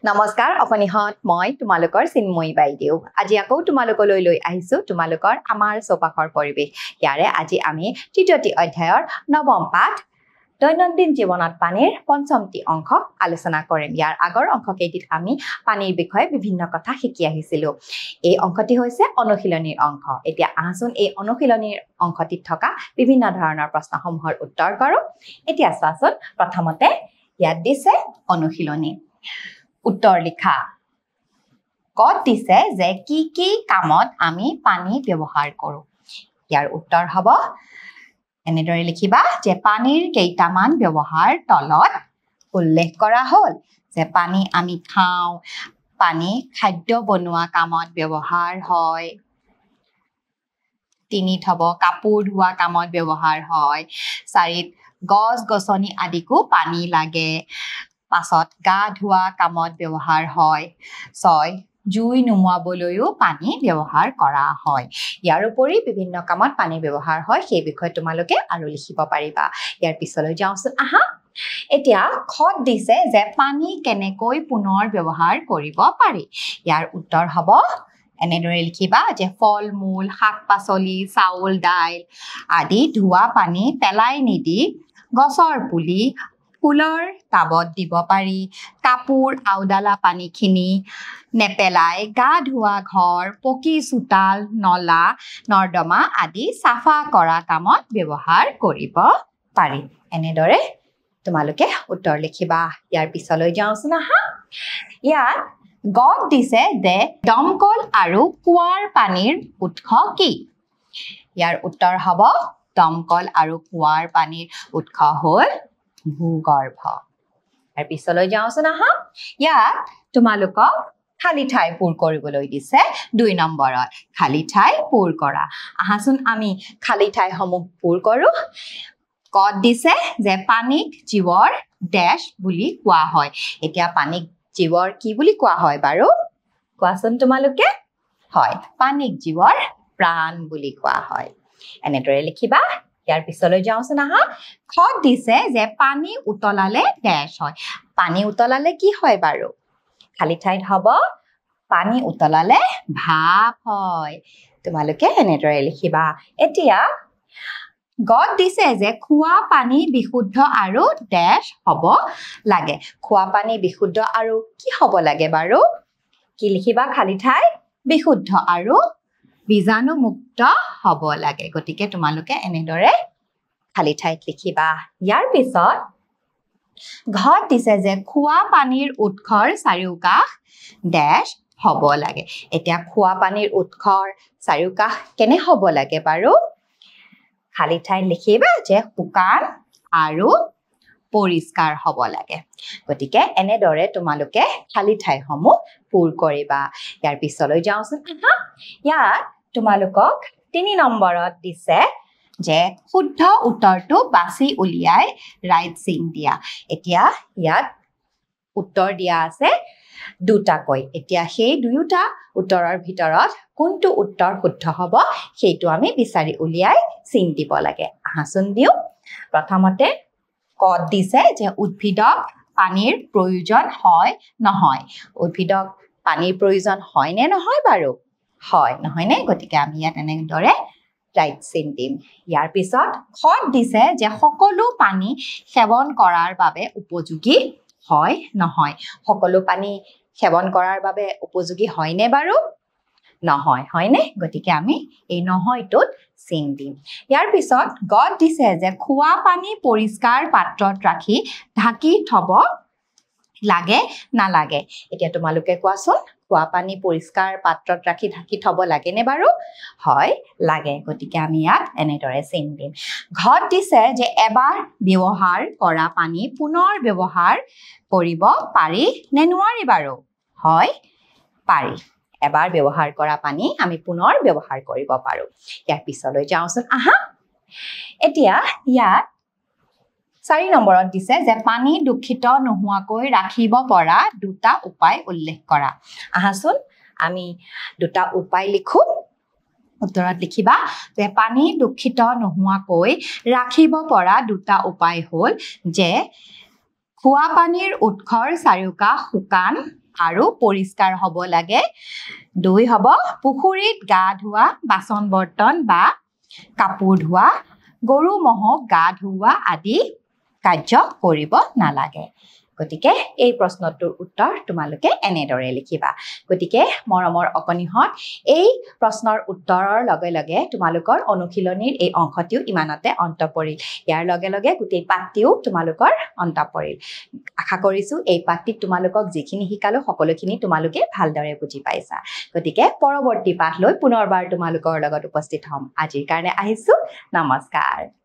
নমস্কাৰ অকনিহত মই তোমালোকৰ চিন্ময়ী বাইদেউ আজি আকৌ তোমালোকলৈ লৈ আহিছো তোমালোকৰ আমাৰ চৌপাশৰ পৰিৱেশ ইয়াৰে আজি আমি তৃতীয়টি অধ্যায়ৰ নৱম পাঠ দৈনন্দিন জীৱনত পানীৰ পঞ্চমটি অংশ আলোচনা কৰিম ইয়াৰ আগৰ অংশকেইটিত আমি পানীৰ বিষয়ে বিভিন্ন কথা শিকি আহিছিলো এই অংশটি হৈছে অনুশীলনীৰ অংশ এতিয়া আহচোন এই অনুশীলনীৰ অংশটিত থকা বিভিন্ন ধৰণৰ প্ৰশ্নসমূহৰ উত্তৰ কৰো এতিয়া চোৱাচোন প্ৰথমতে ইয়াত দিছে অনুশীলনী উত্তৰ লিখা কত দিছে যে কি কামত আমি পানী ব্যৱহাৰ কৰো ইয়াৰ উত্তৰ হ'ব এনেদৰে লিখিবা যে পানীৰ কেইটামান ব্যৱহাৰ তলত উল্লেখ কৰা হ'ল যে পানী আমি খাওঁ পানী খাদ্য বনোৱা কামত ব্যৱহাৰ হয় তিনিত হ'ব কাপোৰ ধোৱা কামত ব্যৱহাৰ হয় চাৰিত গছ-গছনি আদিকো পানী লাগে পাছত গা ধোৱা কামত ব্যৱহাৰ হয় 6 জুই নুমুৱাবলৈও পানী ব্যৱহাৰ কৰা হয় ইয়াৰ উপৰি বিভিন্ন কামত পানী ব্যৱহাৰ হয় সেই বিষয়ে তোমালোকে আৰু লিখিব পাৰিবা ইয়াৰ পিছলৈ যাওঁচোন আহা এতিয়া খত দিছে যে পানী কেনেকৈ পুনৰ ব্যৱহাৰ কৰিব পাৰি ইয়াৰ উত্তৰ হ'ব এনেদৰে লিখিবা যে ফল মূল শাক-পাচলি চাউল দাইল আদি ধোৱা পানী পেলাই নিদি গছৰ পুলি ফুলৰ টাবত দিব পাৰি কাপোৰ আউডালা পানীখিনি নেপেলাই গা ধোৱা ঘৰ পকী চোতাল নলা নৰ্দমা আদি চাফা কৰা কামত ব্যৱহাৰ কৰিব পাৰি এনেদৰে তোমালোকে উত্তৰ লিখিবা ইয়াৰ পিছলৈ যাওঁচোন আহা ইয়াত গত দিছে যে দমকল আৰু কুঁৱাৰ পানীৰ উৎস কি ইয়াৰ উত্তৰ হ'ব দমকল আৰু কুঁৱাৰ পানীৰ উৎস হ'ল ভূগৰ্ভ ইয়াৰ পিছলৈ যাওঁচোন আহা ইয়াত তোমালোকক খালী ঠাই পূৰ কৰিবলৈ দিছে 2 নম্বৰত খালী ঠাই পূৰ কৰা আহাচোন আমি খালী ঠাইসমূহ পূৰ কৰো কত দিছে যে পানীক জীৱৰ ডেশ বুলি কোৱা হয় এতিয়া পানীক জীৱৰ কি বুলি কোৱা হয় বাৰু কোৱাচোন তোমালোকে হয় পানীক জীৱৰ প্ৰাণ বুলি কোৱা হয় এনেদৰে লিখিবা ইয়াৰ পিছলৈ যাওঁচোন আহা খত দিছে যে পানী উতলালে ডেশ হয় পানী উতলালে কি হয় বাৰু খালী ঠাইত হ'ব পানী উতলালে ভাপ হয় তোমালোকে এনেদৰে লিখিবা এতিয়া গত দিছে যে খোৱা পানী বিশুদ্ধ আৰু ডেশ হ'ব লাগে খোৱা পানী বিশুদ্ধ আৰু কি হ'ব লাগে বাৰু কি লিখিবা খালী ঠাই বিশুদ্ধ আৰু বীজাণুমুক্ত হ'ব লাগে গতিকে তোমালোকে এনেদৰে খালী ঠাইত লিখিবা ইয়াৰ পিছত ঘত দিছে যে খোৱা পানীৰ উৎসৰ চাৰিওকাষ ডেশ হ'ব লাগে এতিয়া খোৱা পানীৰ উৎসৰ চাৰিওকাষ কেনে হ'ব লাগে বাৰু খালী ঠাইত লিখিবা যে শুকান আৰু পৰিষ্কাৰ হ'ব লাগে গতিকে এনেদৰে তোমালোকে খালী ঠাইসমূহ পূৰ কৰিবা ইয়াৰ পিছলৈ যাওঁচোন আহা ইয়াত তোমালোকক 3 নম্বৰত দিছে যে শুদ্ধ উত্তৰটো বাছি উলিয়াই ৰাইট চিন দিয়া এতিয়া ইয়াত উত্তৰ দিয়া আছে দুটাকৈ এতিয়া সেই দুয়োটা উত্তৰৰ ভিতৰত কোনটো উত্তৰ শুদ্ধ হ'ব সেইটো আমি বিচাৰি উলিয়াই চিন দিব লাগে আহাচোন দিও প্ৰথমতে কত দিছে যে উদ্ভিদক পানীৰ প্ৰয়োজন হয় নহয় উদ্ভিদক পানীৰ প্ৰয়োজন হয় নে নহয় বাৰু হয় নহয় নে গতিকে আমি ইয়াত এনেদৰে ৰাইট চিন দিম ইয়াৰ পিছত খত দিছে যে সকলো পানী সেৱন কৰাৰ বাবে উপযোগী হয় নহয় সকলো পানী সেৱন কৰাৰ বাবে উপযোগী হয়নে বাৰু নহয় হয়নে গতিকে আমি এই নহয়টোত চিন দিম ইয়াৰ পিছত গত দিছে যে খোৱা পানী পৰিষ্কাৰ পাত্ৰত ৰাখি ঢাকি থব লাগে নালাগে এতিয়া তোমালোকে কোৱাচোন খোৱা পানী পৰিষ্কাৰ পাত্ৰত ৰাখি ঢাকি থব লাগে নে বাৰু হয় লাগে গতিকে আমি ইয়াত এনেদৰে চিন দিম ঘত দিছে যে এবাৰ ব্যৱহাৰ কৰা পানী পুনৰ ব্যৱহাৰ কৰিব পাৰি নে নোৱাৰি বাৰু হয় পাৰি এবাৰ ব্যৱহাৰ কৰা পানী আমি পুনৰ ব্যৱহাৰ কৰিব পাৰো ইয়াৰ পিছলৈ যাওঁচোন আহা এতিয়া ইয়াত 4 নম্বৰত দিছে যে পানী দূষিত নোহোৱাকৈ ৰাখিব পৰা দুটা উপায় উল্লেখ কৰা আহাচোন আমি দুটা উপায় লিখো উত্তৰত লিখিবা যে পানী দূষিত নোহোৱাকৈ ৰাখিব পৰা দুটা উপায় হ'ল যে খোৱা পানীৰ উৎসৰ চাৰিওকাষ শুকান আৰু পৰিষ্কাৰ হ'ব লাগে 2 হ'ব পুখুৰীত গা ধোৱা বাচন বৰ্তন বা কাপোৰ ধোৱা গৰু ম'হক গা ধোৱা আদি কাৰ্য কৰিব নালাগে গতিকে এই প্ৰশ্নটোৰ উত্তৰ তোমালোকে এনেদৰে লিখিবা গতিকে মৰমৰ অকনিহঁত এই প্ৰশ্নৰ উত্তৰৰ লগে লগে তোমালোকৰ অনুশীলনীৰ এই অংশটিও ইমানতে অন্ত পৰিল ইয়াৰ লগে লগে গোটেই পাঠটিও তোমালোকৰ অন্ত পৰিল আশা কৰিছো এই পাঠটিত তোমালোকক যিখিনি শিকালো সকলোখিনি তোমালোকে ভালদৰে বুজি পাইছা গতিকে পৰৱৰ্তী পাঠ লৈ পুনৰবাৰ তোমালোকৰ লগত উপস্থিত হ'ম আজিৰ কাৰণে আহিছো নমস্কাৰ